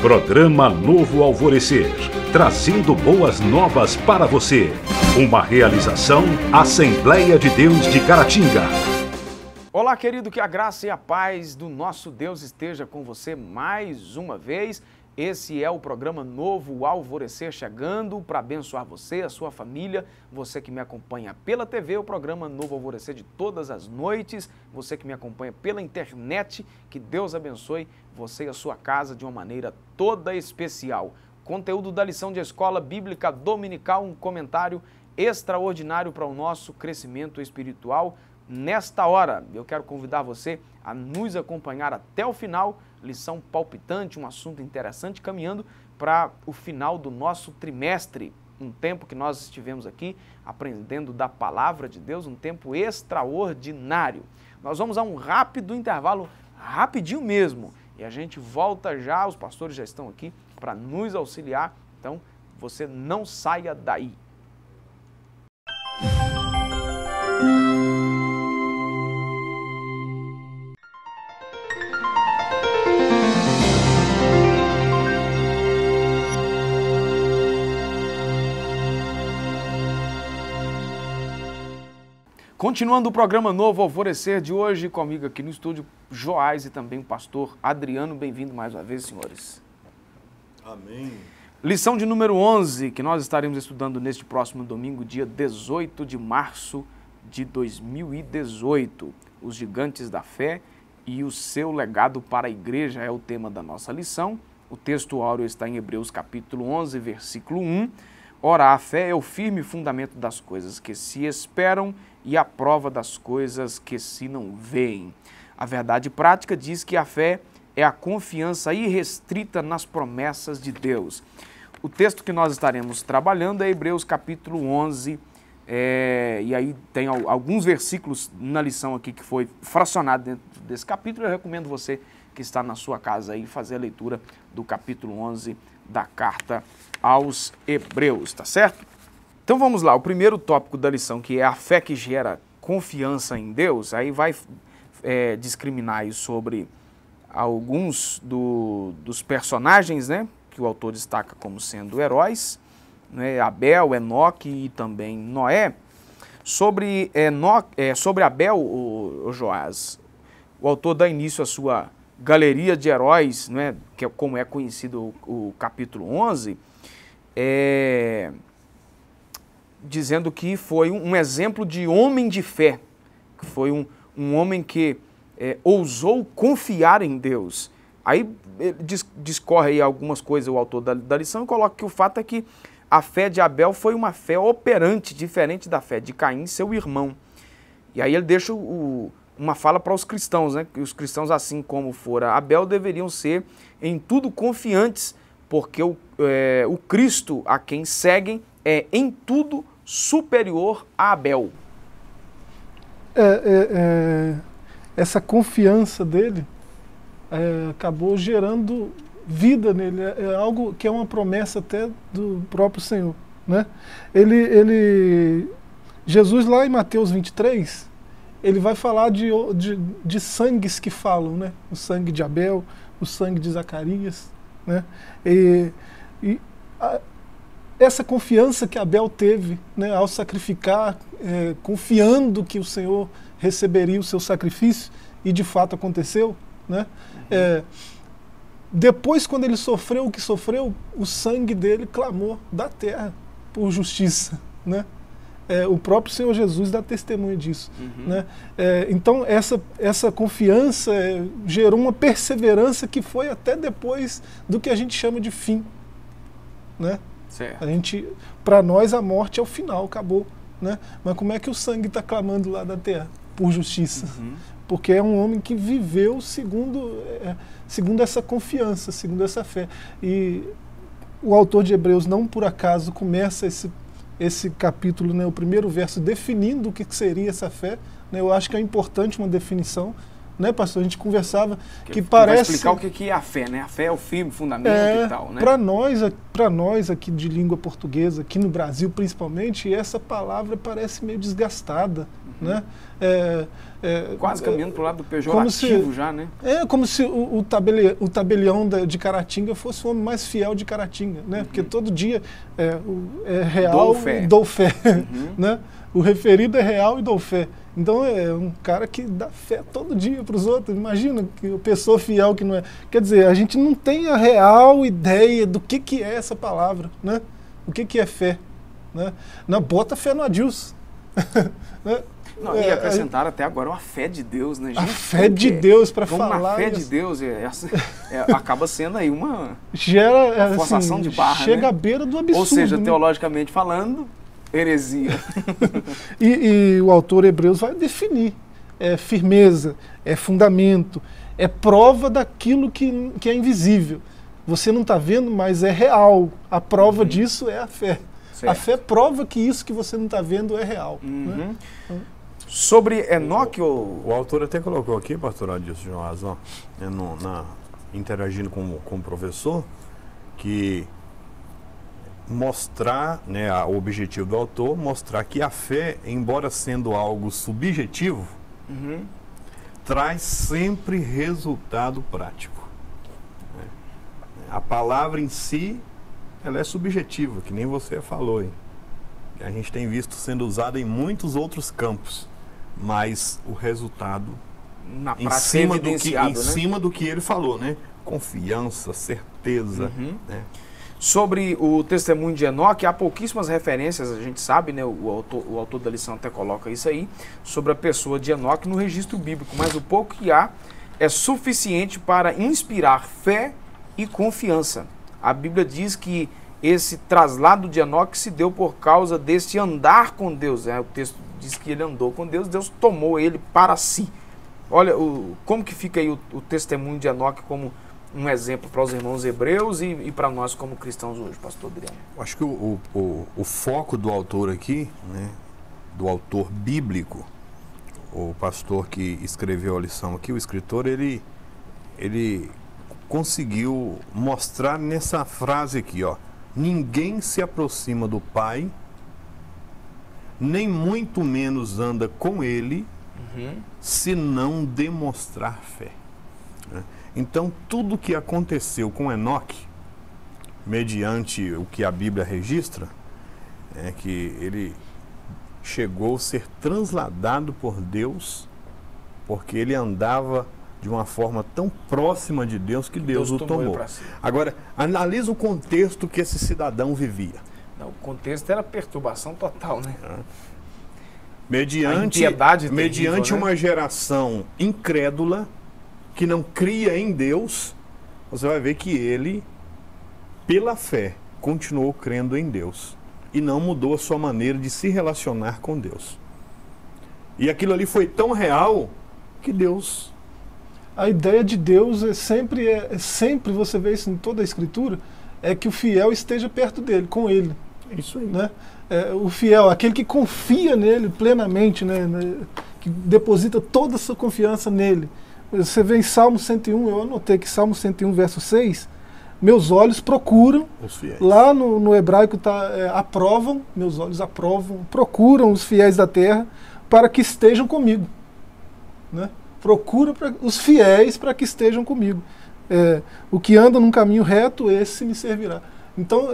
Programa Novo Alvorecer, trazendo boas novas para você. Uma realização Assembleia de Deus de Caratinga. Olá, querido, que a graça e a paz do nosso Deus esteja com você mais uma vez. Esse é o programa Novo Alvorecer, chegando para abençoar você, a sua família, você que me acompanha pela TV, o programa Novo Alvorecer de todas as noites, você que me acompanha pela internet, que Deus abençoe você e a sua casa de uma maneira toda especial. Conteúdo da lição de escola bíblica dominical, um comentário extraordinário para o nosso crescimento espiritual. Nesta hora, eu quero convidar você a nos acompanhar até o final, lição palpitante, um assunto interessante, caminhando para o final do nosso trimestre, um tempo que nós estivemos aqui aprendendo da palavra de Deus, um tempo extraordinário. Nós vamos a um rápido intervalo, rapidinho mesmo, e a gente volta já, os pastores já estão aqui para nos auxiliar, então você não saia daí. Continuando o programa Novo Alvorecer de hoje, comigo aqui no estúdio, Joás e também o pastor Adriano. Bem-vindo mais uma vez, senhores. Amém. Lição de número 11, que nós estaremos estudando neste próximo domingo, dia 18 de março de 2018. Os gigantes da fé e o seu legado para a igreja é o tema da nossa lição. O texto áureo está em Hebreus capítulo 11, versículo 1. Ora, a fé é o firme fundamento das coisas que se esperam e a prova das coisas que se não veem. A verdade prática diz que a fé é a confiança irrestrita nas promessas de Deus. O texto que nós estaremos trabalhando é Hebreus capítulo 11, e aí tem alguns versículos na lição aqui que foi fracionado dentro desse capítulo. Eu recomendo você que está na sua casa aí fazer a leitura do capítulo 11 da carta aos Hebreus, tá certo? Então vamos lá, o primeiro tópico da lição, que é a fé que gera confiança em Deus, aí vai discriminar aí sobre alguns dos personagens, né, que o autor destaca como sendo heróis, né, Abel, Enoque e também Noé. Sobre Abel, o Joás, o autor dá início à sua galeria de heróis, né, que é como é conhecido o capítulo 11, dizendo que foi um exemplo de homem de fé, que foi um homem que ousou confiar em Deus. Aí discorre aí algumas coisas o autor da lição e coloca que o fato é que a fé de Abel foi uma fé operante, diferente da fé de Caim, seu irmão. E aí ele deixa uma fala para os cristãos, né? Que os cristãos, assim como fora Abel, deveriam ser em tudo confiantes, porque o Cristo a quem seguem é em tudo superior a Abel. Essa confiança dele acabou gerando vida nele, é algo que é uma promessa até do próprio Senhor, né? Jesus lá em Mateus 23, ele vai falar de sangues que falam, né? O sangue de Abel, o sangue de Zacarias, né? Essa confiança que Abel teve, né, ao sacrificar, confiando que o Senhor receberia o seu sacrifício, e de fato aconteceu, né? Depois, quando ele sofreu o que sofreu, o sangue dele clamou da terra por justiça, né? O próprio Senhor Jesus dá testemunho disso, né? Então essa confiança gerou uma perseverança que foi até depois do que a gente chama de fim, né? Para nós a morte é o final, acabou, né? Mas como é que o sangue está clamando lá da terra? Por justiça. Porque é um homem que viveu segundo essa confiança, segundo essa fé. E o autor de Hebreus não por acaso começa esse capítulo, né, o primeiro verso, definindo o que seria essa fé, né? Eu acho que é importante uma definição, né, pastor? A gente conversava que parece... Vai explicar o que é a fé, né? A fé é o firme fundamento e tal, né? Para nós aqui de língua portuguesa, aqui no Brasil principalmente, essa palavra parece meio desgastada, né? Quase caminhando para o lado do pejorativo já, né? É como se o tabelião de Caratinga fosse o homem mais fiel de Caratinga, né? Porque todo dia é real e dou fé, né? O referido é real e dou fé. Então é um cara que dá fé todo dia para os outros. Imagina que a pessoa fiel que não é. Quer dizer, a gente não tem a real ideia do que é essa palavra, né? O que é fé, né? Não, bota fé no Adilson. Né? Não, e acrescentaram até agora uma fé de Deus, né, gente? A fé de Deus para falar. Uma fé de Deus acaba sendo aí uma forçação de barra, chega né? à beira do absurdo. Ou seja, né? Teologicamente falando, heresia. e o autor Hebreus vai definir. É firmeza, é fundamento, é prova daquilo que é invisível. Você não está vendo, mas é real. A prova disso é a fé. Certo. A fé prova que isso que você não está vendo é real. Né? Sobre Enoque, o autor até colocou aqui, pastor Adilson Joás, interagindo com o professor, que mostrar, né, o objetivo do autor, mostrar que a fé, embora sendo algo subjetivo, traz sempre resultado prático. A palavra em si, ela é subjetiva, que nem você falou, hein? A gente tem visto sendo usada em muitos outros campos, mas o resultado na prática em cima do que ele falou, né? Confiança, certeza, né? Sobre o testemunho de Enoque, há pouquíssimas referências, a gente sabe, né? O autor da lição até coloca isso aí, sobre a pessoa de Enoque no registro bíblico, mas o pouco que há é suficiente para inspirar fé e confiança. A Bíblia diz que esse traslado de Enoque se deu por causa deste andar com Deus. O texto diz que ele andou com Deus, Deus tomou ele para si. Olha, como que fica aí o testemunho de Enoque como um exemplo para os irmãos hebreus e para nós como cristãos hoje, pastor Adriano? Acho que o foco do autor aqui, né, do autor bíblico, o pastor que escreveu a lição aqui, o escritor, ele conseguiu mostrar nessa frase aqui, ó: ninguém se aproxima do Pai, nem muito menos anda com Ele, se não demonstrar fé. Então, tudo o que aconteceu com Enoque, mediante o que a Bíblia registra, é que ele chegou a ser transladado por Deus, porque ele andava de uma forma tão próxima de Deus que Deus o tomou. Agora, analisa o contexto que esse cidadão vivia. Não, o contexto era perturbação total, né? Mediante uma geração incrédula, que não cria em Deus, você vai ver que ele, pela fé, continuou crendo em Deus e não mudou a sua maneira de se relacionar com Deus. E aquilo ali foi tão real que Deus... A ideia de Deus é sempre, você vê isso em toda a Escritura, é que o fiel esteja perto dele, com ele. Isso aí. Né? O fiel, aquele que confia nele plenamente, né? Que deposita toda a sua confiança nele. Você vê em Salmo 101, eu anotei que Salmo 101, verso 6, meus olhos procuram, os fiéis. Lá no hebraico está aprovam, meus olhos aprovam, procuram os fiéis da terra para que estejam comigo. Né? Procura os fiéis para que estejam comigo. O que anda num caminho reto, esse me servirá. Então,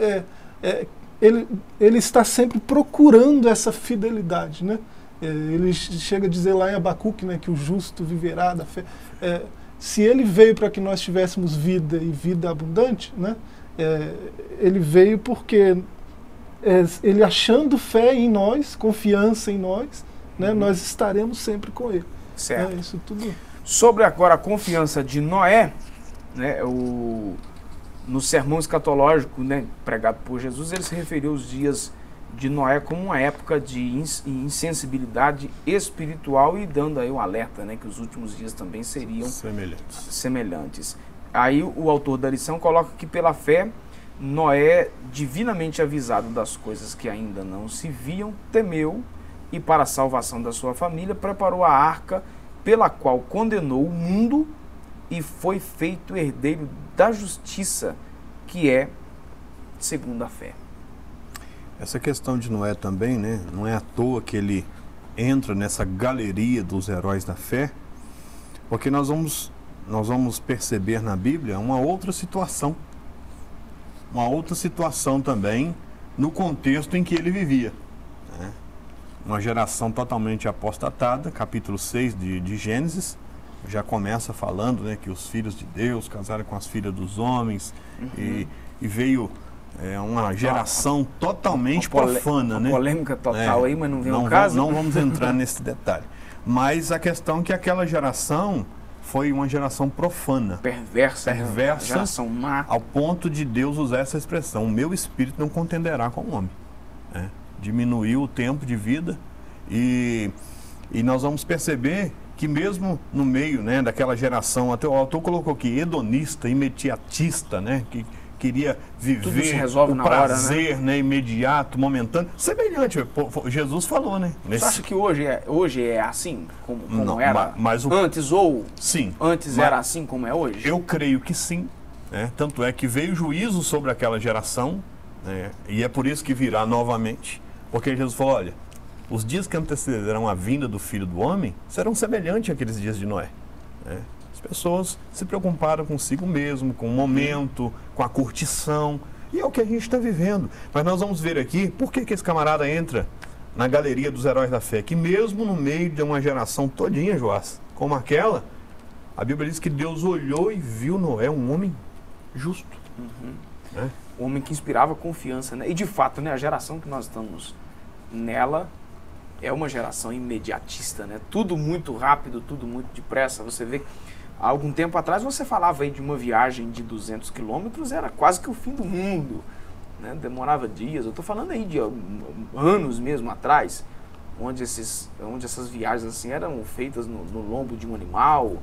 ele está sempre procurando essa fidelidade, né? Ele chega a dizer lá em Abacuque, né, que o justo viverá da fé. Se ele veio para que nós tivéssemos vida e vida abundante, né, ele veio porque ele achando fé em nós, confiança em nós, né, nós estaremos sempre com ele. Certo. Isso tudo. Sobre agora a confiança de Noé, né, no sermão escatológico, né, pregado por Jesus, ele se referiu aos dias de Noé como uma época de insensibilidade espiritual e dando aí um alerta, né, que os últimos dias também seriam semelhantes. Aí o autor da lição coloca que pela fé, Noé, divinamente avisado das coisas que ainda não se viam, temeu e para a salvação da sua família preparou a arca pela qual condenou o mundo e foi feito herdeiro da justiça, que é segundo a fé. Essa questão de Noé também, né? Não é à toa que ele entra nessa galeria dos heróis da fé, porque nós vamos perceber na Bíblia uma outra situação também no contexto em que ele vivia, né? Uma geração totalmente apostatada, capítulo 6 de Gênesis, já começa falando, né, que os filhos de Deus casaram com as filhas dos homens, e veio uma geração totalmente profana, né? Polêmica total aí, mas não vem o caso. Não vamos entrar nesse detalhe. Mas a questão é que aquela geração foi uma geração profana. Perversa. Geração má. Ao ponto de Deus usar essa expressão: o meu espírito não contenderá com o homem. Diminuiu o tempo de vida e nós vamos perceber que mesmo no meio, né, daquela geração, até o autor colocou aqui, hedonista, imediatista, né, que queria viver o prazer, hora, né, imediato, momentâneo, semelhante, Jesus falou, né? Você acha que hoje é assim como não, era antes, ou sim, antes era assim como é hoje? Eu creio que sim, né? Tanto é que veio juízo sobre aquela geração, né, e é por isso que virá novamente, porque Jesus falou, olha, os dias que antecederão a vinda do Filho do Homem serão semelhantes àqueles dias de Noé, né? As pessoas se preocuparam consigo mesmo, com o momento, com a curtição, e é o que a gente está vivendo. Mas nós vamos ver aqui por que esse camarada entra na galeria dos heróis da fé, que mesmo no meio de uma geração todinha, Joás, como aquela, a Bíblia diz que Deus olhou e viu Noé um homem justo. Né? Um homem que inspirava confiança, né? E de fato, né, a geração que nós estamos nela é uma geração imediatista, né? Tudo muito rápido, tudo muito depressa. Você vê que há algum tempo atrás você falava aí de uma viagem de 200 quilômetros, era quase que o fim do mundo, né? Demorava dias. Eu estou falando aí de anos mesmo atrás, onde essas viagens assim eram feitas no lombo de um animal,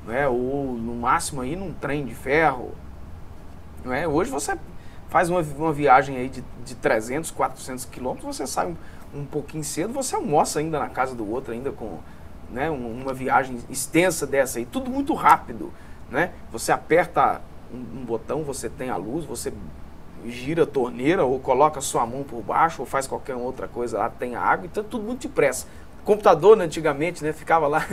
né? Ou no máximo aí num trem de ferro, né? Hoje você faz uma viagem aí de 300, 400 quilômetros, você sai um pouquinho cedo, você almoça ainda na casa do outro, ainda com, né, uma viagem extensa dessa aí, tudo muito rápido, né? Você aperta um botão, você tem a luz, você gira a torneira ou coloca sua mão por baixo ou faz qualquer outra coisa lá, tem a água, então tudo muito depressa. Computador, né, antigamente, né, ficava lá,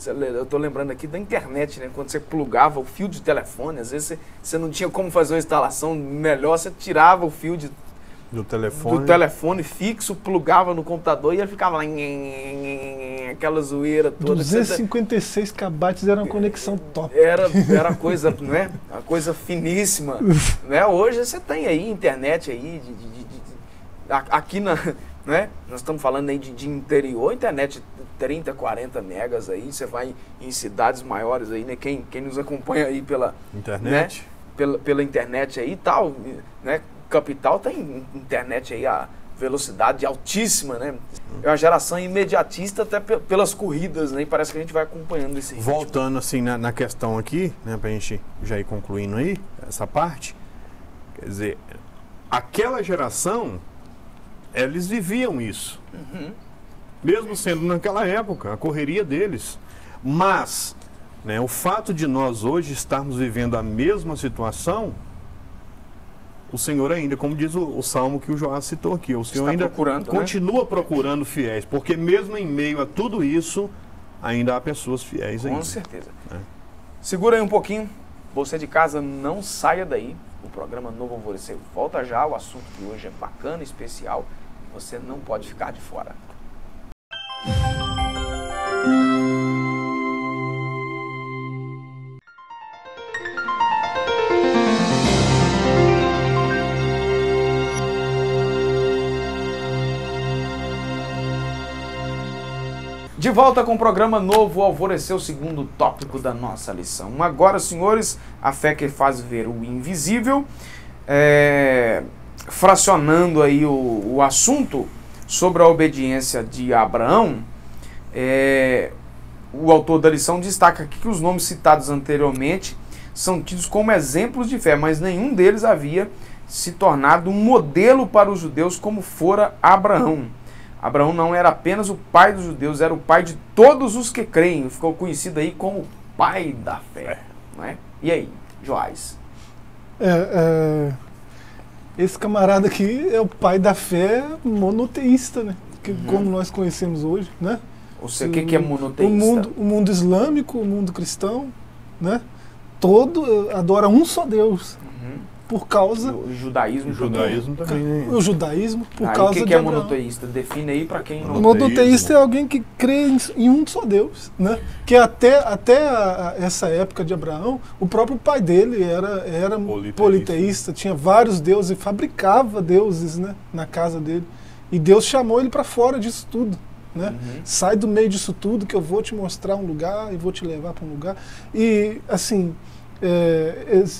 eu estou lembrando aqui da internet, né, quando você plugava o fio de telefone, às vezes você não tinha como fazer uma instalação melhor, você tirava o fio do telefone fixo, plugava no computador e ele ficava lá, aquela zoeira toda. 256 kbytes era uma conexão top. Era coisa, né? A coisa finíssima. Né? Hoje você tem aí internet aí, aqui né? Nós estamos falando aí de interior, internet 30, 40 megas aí, você vai em cidades maiores aí, né? Quem nos acompanha aí pela internet, né? pela internet aí e tal, né? Capital tem internet aí a velocidade altíssima, né? É uma geração imediatista até pelas corridas, né? E parece que a gente vai acompanhando esse ritmo. Voltando assim na questão aqui, né, pra gente já ir concluindo aí essa parte, quer dizer, aquela geração, eles viviam isso. Mesmo sendo naquela época, a correria deles. Mas, né, o fato de nós hoje estarmos vivendo a mesma situação, o Senhor ainda, como diz o salmo que o Joás citou aqui, o Senhor ainda continua, né, procurando fiéis, porque mesmo em meio a tudo isso, ainda há pessoas fiéis ainda. Com certeza. Segura aí um pouquinho, você de casa não saia daí, o programa Novo Alvorecer volta já, o assunto de hoje é bacana, especial, você não pode ficar de fora. De volta com o programa Novo Alvorecer, o segundo tópico da nossa lição. Agora, senhores, a fé que faz ver o invisível, fracionando aí o assunto sobre a obediência de Abraão, o autor da lição destaca aqui que os nomes citados anteriormente são tidos como exemplos de fé, mas nenhum deles havia se tornado um modelo para os judeus como fora Abraão. Abraão não era apenas o pai dos judeus, era o pai de todos os que creem. Ficou conhecido aí como pai da fé. Não é? E aí, Joás? Esse camarada aqui é o pai da fé monoteísta, né? como nós conhecemos hoje, né? Ou seja, o que é monoteísta? O mundo islâmico, o mundo cristão, né? Todo adora um só Deus. Por causa... O judaísmo também. Né? O judaísmo, por Aí, causa o que de é Abraão. monoteísta? Define aí para quem não... Monoteísta é alguém que crê em um só Deus, né? Que até essa época de Abraão, o próprio pai dele era politeísta, tinha vários deuses e fabricava deuses, né, na casa dele. E Deus chamou ele para fora disso tudo, né? Sai do meio disso tudo que eu vou te mostrar um lugar e vou te levar para um lugar. E assim,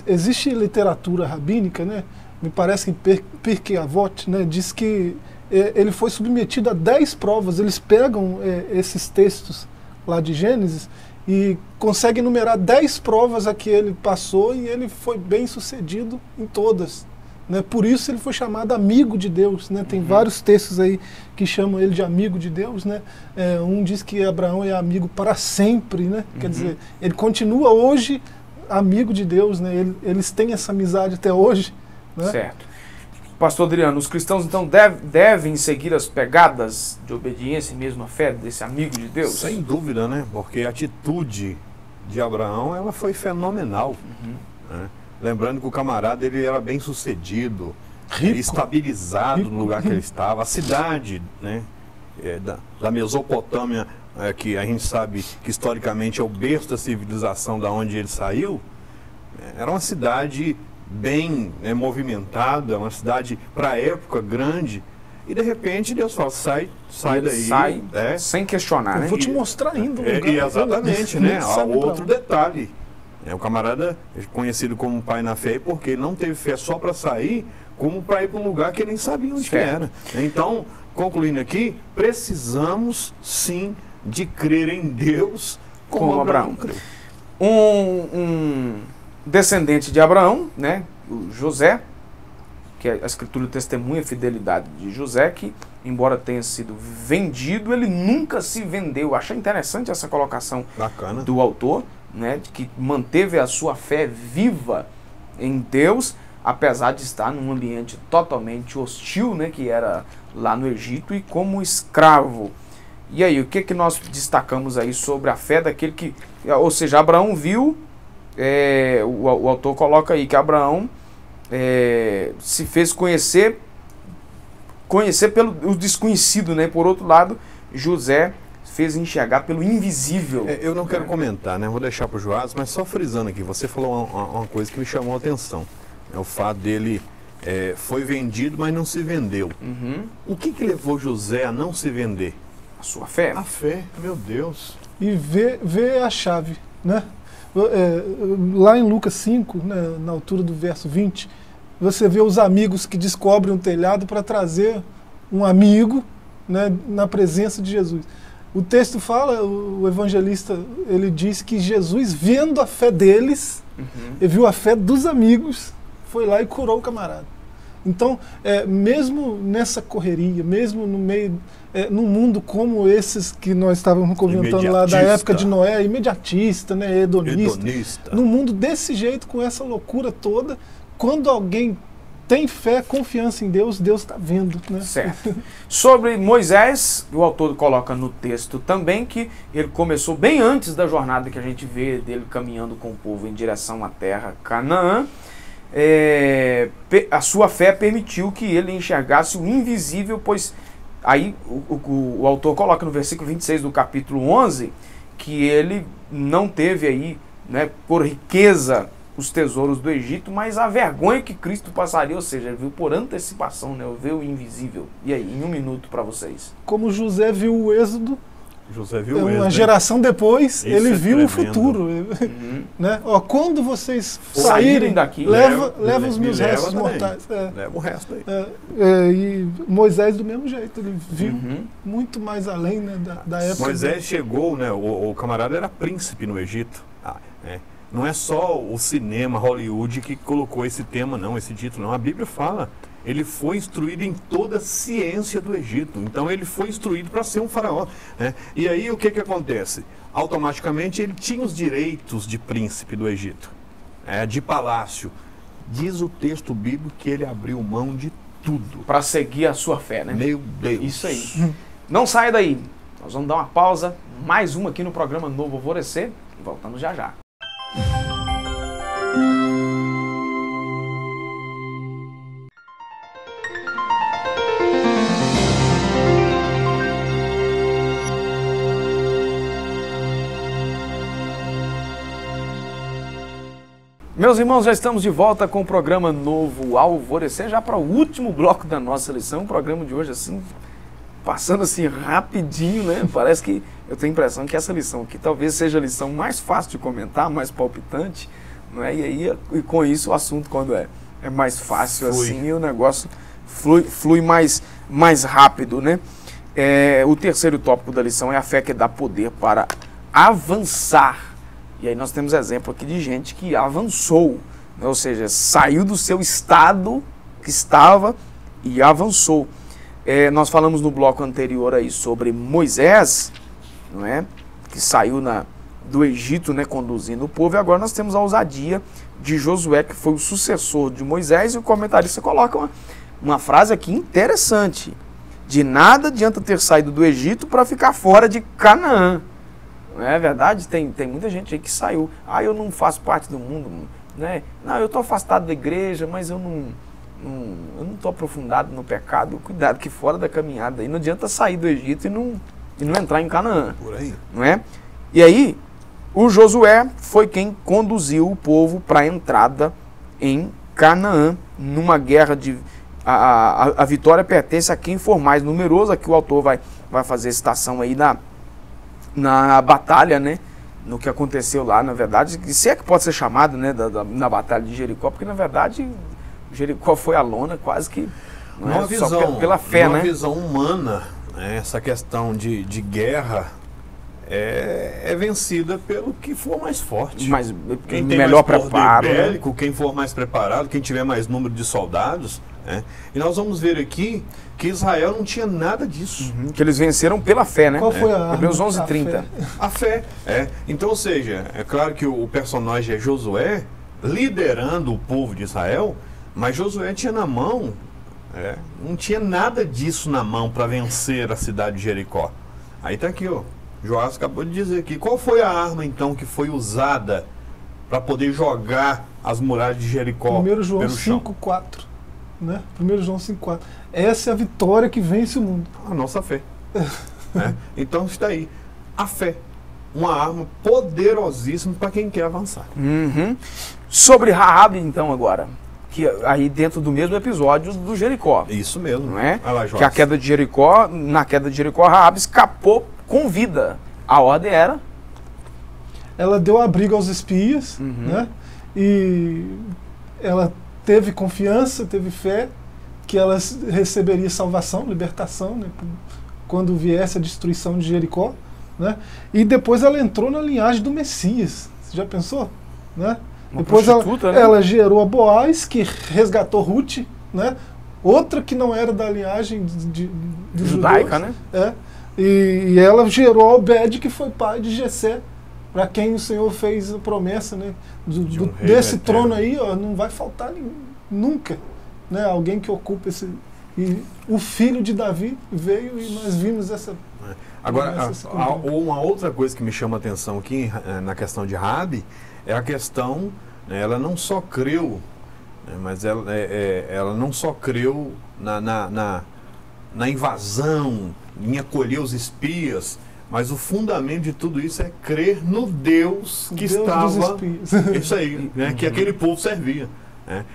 existe literatura rabínica, né? Me parece que Pirkei Avot, né, diz que ele foi submetido a 10 provas. Eles pegam esses textos lá de Gênesis e conseguem enumerar 10 provas a que ele passou e ele foi bem sucedido em todas, né? Por isso ele foi chamado amigo de Deus, né? Tem vários textos aí que chamam ele de amigo de Deus, né? Um diz que Abraão é amigo para sempre, né? Quer dizer, ele continua hoje amigo de Deus, né? Eles têm essa amizade até hoje, né? Certo. Pastor Adriano, os cristãos então devem seguir as pegadas de obediência e mesmo a fé desse amigo de Deus? Sem dúvida, né? Porque a atitude de Abraão, ela foi fenomenal. Né? Lembrando que o camarada, ele era bem sucedido, estabilizado no lugar que ele estava. A cidade, né, da Mesopotâmia, que a gente sabe que historicamente é o berço da civilização da onde ele saiu, era uma cidade bem movimentada, uma cidade para a época grande, e de repente Deus fala, sai daí. Sai sem questionar, né? Eu vou te mostrar ainda um lugar. Exatamente, né? Há outro detalhe. O camarada é conhecido como pai na fé porque ele não teve fé só para sair, como para ir para um lugar que ele nem sabia onde que era. Então, concluindo aqui, precisamos sim de crer em Deus como Abraão creu. Um descendente de Abraão, né, o José, que a Escritura testemunha a fidelidade de José, que embora tenha sido vendido, ele nunca se vendeu. Achei interessante essa colocação do autor, né, de que manteve a sua fé viva em Deus, apesar de estar num ambiente totalmente hostil, né, que era lá no Egito, e como escravo. E aí, o que nós destacamos aí sobre a fé daquele que... Ou seja, Abraão viu, o autor coloca aí que Abraão se fez conhecer pelo desconhecido, né? Por outro lado, José fez enxergar pelo invisível. Eu não quero comentar, né? Vou deixar para o Joás, mas só frisando aqui, você falou uma coisa que me chamou a atenção. O fato dele foi vendido, mas não se vendeu. O que levou José a não se vender? A sua fé. A fé, meu Deus. E ver a chave, né? Lá em Lucas 5, né, na altura do verso 20, você vê os amigos que descobrem um telhado para trazer um amigo, né, na presença de Jesus. O texto fala, o evangelista, ele diz que Jesus, vendo a fé deles, ele viu a fé dos amigos, foi lá e curou o camarada. Então, mesmo nessa correria, mesmo no meio, num mundo como esses que nós estávamos comentando lá da época de Noé, imediatista, né, hedonista, num mundo desse jeito, com essa loucura toda, quando alguém tem fé, confiança em Deus, Deus está vendo, né? Certo. Sobre Moisés, o autor coloca no texto também que ele começou bem antes da jornada que a gente vê dele caminhando com o povo em direção à terra Canaã. A sua fé permitiu que ele enxergasse o invisível, pois aí o autor coloca no versículo 26 do capítulo 11 que ele não teve aí, né, por riqueza os tesouros do Egito, mas a vergonha que Cristo passaria, ou seja, ele viu por antecipação, né, viu o invisível. E aí, em um minuto para vocês. Como José viu o Êxodo, José viu o Êxodo, uma geração depois, ele viu o futuro. Né? Quando vocês saírem daqui, leva os meus restos mortais. Leva o resto aí. E Moisés do mesmo jeito, ele viu muito mais além, né, da época. Moisés chegou, né, o camarada era príncipe no Egito. Não é só o cinema, Hollywood, que colocou esse tema, não, esse título, não. A Bíblia fala, ele foi instruído em toda a ciência do Egito. Então ele foi instruído para ser um faraó. Né? E aí o que acontece? Automaticamente ele tinha os direitos de príncipe do Egito, de palácio. Diz o texto bíblico que ele abriu mão de tudo. Para seguir a sua fé, né? Meu Deus. Isso aí. Não saia daí. Nós vamos dar uma pausa, mais uma aqui no programa Novo Alvorecer e voltamos já já. Meus irmãos, já estamos de volta com o programa Novo Alvorecer, já para o último bloco da nossa lição. O programa de hoje, assim, passando assim rapidinho, né? Parece que eu tenho a impressão que essa lição aqui talvez seja a lição mais fácil de comentar, mais palpitante, não é? E com isso o assunto, quando é mais fácil assim, o negócio flui mais rápido, né? O terceiro tópico da lição é a fé que dá poder para avançar. E aí nós temos exemplo aqui de gente que avançou, né? Ou seja, saiu do seu estado que estava e avançou. Nós falamos no bloco anterior aí sobre Moisés, não é? Que saiu do Egito, né, conduzindo o povo, e agora nós temos a ousadia de Josué, que foi o sucessor de Moisés, e o comentarista coloca uma frase aqui interessante: de nada adianta ter saído do Egito para ficar fora de Canaã. Não é verdade? Tem muita gente aí que saiu. Eu não faço parte do mundo, né? Não, eu estou afastado da igreja, mas eu não estou aprofundado no pecado. Cuidado, que fora da caminhada aí não adianta sair do Egito e não entrar em Canaã. Por aí. Não é? E aí, o Josué foi quem conduziu o povo para a entrada em Canaã, numa guerra de... A vitória pertence a quem for mais numeroso. Aqui o autor vai fazer citação aí na batalha, né? No que aconteceu lá, na verdade, se é que pode ser chamado, né, na batalha de Jericó, porque na verdade Jericó foi a lona quase que, não é, visão, só pela fé, né? Uma visão humana, né, essa questão de guerra é vencida pelo que for mais forte. Mas quem tem melhor mais preparo, bélico, né? Quem for mais preparado, quem tiver mais número de soldados, né? E nós vamos ver aqui que Israel não tinha nada disso. Que eles venceram pela fé, né? Qual foi a arma? Hebreus 11:30. A fé. Então, ou seja, é claro que o personagem é Josué, liderando o povo de Israel, mas Josué tinha na mão, não tinha nada disso na mão para vencer a cidade de Jericó. Aí tá aqui, ó. Joás acabou de dizer aqui. Qual foi a arma, então, que foi usada para poder jogar as muralhas de Jericó 1 João pelo chão? 5,4. Né? 1 João 5,4. Essa é a vitória que vence o mundo. A nossa fé. Então está aí. A fé. Uma arma poderosíssima para quem quer avançar. Sobre Raabe, então, agora. Que aí dentro do mesmo episódio do Jericó. Isso mesmo. Não é? Lá, que a queda de Jericó, na queda de Jericó, Raabe escapou com vida. A ordem era... Ela deu abrigo aos espias, né? E ela teve confiança, teve fé que ela receberia salvação, libertação, né, quando viesse a destruição de Jericó, né? E depois ela entrou na linhagem do Messias. Você já pensou? Né? Depois ela gerou a Boaz, que resgatou Ruth, né? Outra que não era da linhagem de judaica, judeus, né? E ela gerou Obed, que foi pai de Jessé, para quem o Senhor fez a promessa, né? Desse trono aí, ó, não vai faltar nunca, né? Alguém que ocupe esse... E o filho de Davi veio e nós vimos essa... Agora, uma outra coisa que me chama a atenção aqui na questão de Raabe é a questão, né, ela não só creu, né, mas ela não só creu na invasão, em acolher os espias, mas o fundamento de tudo isso é crer no Deus que estava... Isso aí, né, que aquele povo servia.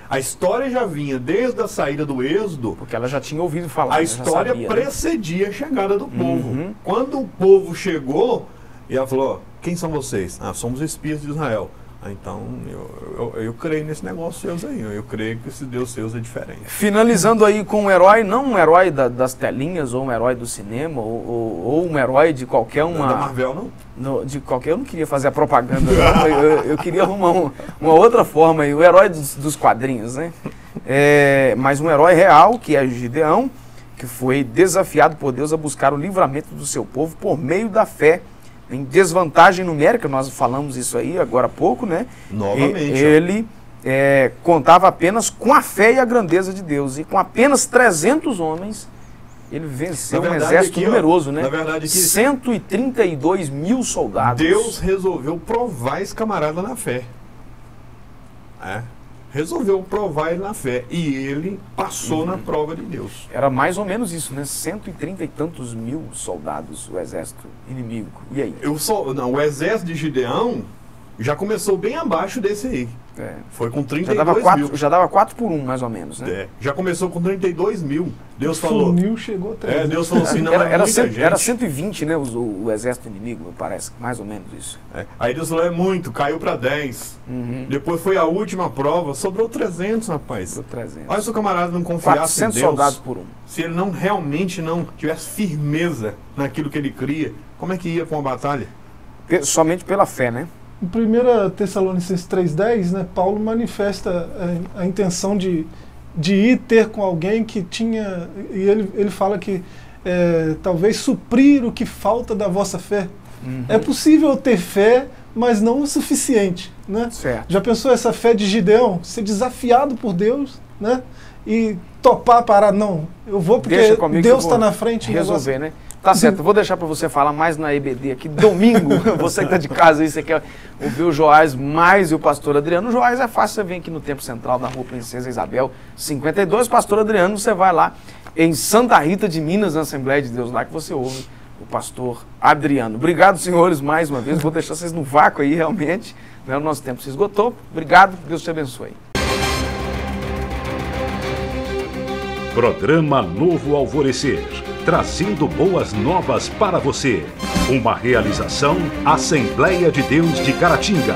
A história já vinha desde a saída do Êxodo. Porque ela já tinha ouvido falar. A história precedia a chegada do povo. Quando o povo chegou, e ela falou: quem são vocês? Somos espias de Israel. Então eu creio nesse negócio seus aí. Eu creio que esse Deus seus é diferente. Finalizando aí com um herói, não um herói das telinhas, ou um herói do cinema, ou um herói de qualquer uma... Da Marvel, não? Eu não queria fazer a propaganda, não, eu queria arrumar uma outra forma aí, o herói dos quadrinhos, né? Mas um herói real, que é Gideão, que foi desafiado por Deus a buscar o livramento do seu povo por meio da fé. Em desvantagem numérica, nós falamos isso aí agora há pouco, né? Novamente. Ele contava apenas com a fé e a grandeza de Deus. E com apenas 300 homens, Ele venceu Na um verdade, exército aqui, ó, numeroso, né? na verdade, aqui- 132 mil soldados. Deus resolveu provar esse camarada na fé. É. Resolveu provar ele na fé. E ele passou na prova de Deus. Era mais ou menos isso, né? 130 e tantos mil soldados, o exército inimigo. E aí? O exército de Gideão já começou bem abaixo desse aí. É. Foi com Já 32 mil. dava 4 por 1, mais ou menos, né? É, já começou com 32 mil. Deus O falou. funil chegou até. Deus falou assim, não Era, é era, muita cento- era gente. 120, né? O exército inimigo, me parece. Mais ou menos isso. É. Aí Deus falou, é muito, caiu para 10. Depois foi a última prova, sobrou 300, rapaz. Por 300. Olha se o camarada não confiasse em 400 Deus. soldados por 1. Se ele não realmente não tivesse firmeza naquilo que ele cria, como é que ia com a batalha? Somente pela fé, né? Em 1 Tessalonicenses 3,10, né, Paulo manifesta a intenção de ir ter com alguém que tinha, e ele fala que talvez suprir o que falta da vossa fé. É possível ter fé, mas não o suficiente, né? Certo. Já pensou essa fé de Gideão? Ser desafiado por Deus, né? E topar parar, não, eu vou porque Deixa comigo Deus que eu está vou na frente. o negócio- resolver, né? Tá certo, eu vou deixar para você falar mais na EBD aqui domingo. Você que tá de casa aí, você quer ouvir o Joás mais e o pastor Adriano. O Joás é fácil, você vem aqui no Templo Central, na Rua Princesa Isabel, 52. Pastor Adriano, você vai lá em Santa Rita de Minas, na Assembleia de Deus, lá que você ouve o pastor Adriano. Obrigado, senhores, mais uma vez. Vou deixar vocês no vácuo aí, realmente. O nosso tempo se esgotou. Obrigado, Deus te abençoe. Programa Novo Alvorecer, trazendo boas novas para você. Uma realização Assembleia de Deus de Caratinga.